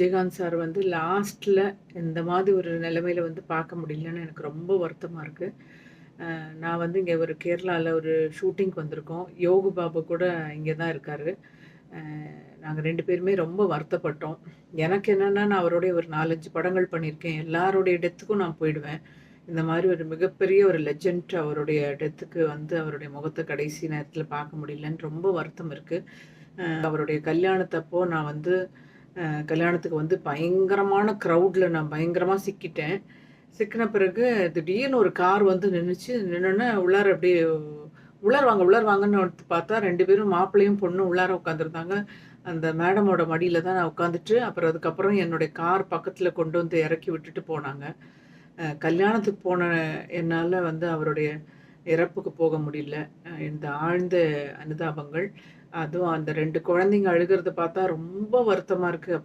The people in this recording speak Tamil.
விஜயகாந்த் சார் வந்து லாஸ்ட்ல இந்த மாதிரி ஒரு நிலைமையில வந்து பார்க்க முடியலன்னு எனக்கு ரொம்ப வருத்தமா இருக்கு. நான் வந்து இங்க ஒரு கேரளால ஒரு ஷூட்டிங்க்கு வந்திருக்கோம். யோகு பாபு கூட இங்க தான் இருக்காரு. அ நாங்க 2 பேருமே ரொம்ப வருத்தப்பட்டோம். எனக்கு என்னன்னா, நான் அவருடைய ஒரு 4, 5 படங்கள் பண்ணியிருக்கேன். எல்லாருடைய டெத்துக்கும் நான் போயிடுவேன். இந்த மாரி ஒரு மிகப்பெரிய ஒரு லெஜண்ட் அவருடைய டெத்துக்கு வந்து அவருடைய முகத்த கடைசி நேரத்தில பார்க்க முடியலன்னு ரொம்ப வருத்தம் இருக்கு. அவருடைய கல்யாணத்தப்போ நான் வந்து கல்யாணத்துக்கு வந்து பயங்கரமான க்ரவுட்ல நான் பயங்கரமா சிக்கிட்டேன். சிக்கின பிறகு திடீர்னு ஒரு கார் வந்து நின்னுச்சு. நின்னோனே உள்ளார அப்படியே உள்ளார வாங்கன்னு வந்து பார்த்தா 2 பேரும் மாப்பிள்ளையும், பொண்ணும் உள்ளார உட்காந்துருந்தாங்க. அந்த மேடமோட மடியில தான் நான் உட்காந்துட்டு, அப்புறம் அதுக்கப்புறம் என்னுடைய கார் பக்கத்துல கொண்டு வந்து இறக்கி விட்டுட்டு போனாங்க. கல்யாணத்துக்கு போன என்னால வந்து அவருடைய இறப்புக்கு போக முடியல. இந்த ஆழ்ந்த அனுதாபங்கள். அதுவும் அந்த 2 குழந்தைங்க அழுகுறத பார்த்தா ரொம்ப வருத்தமா இருக்கு.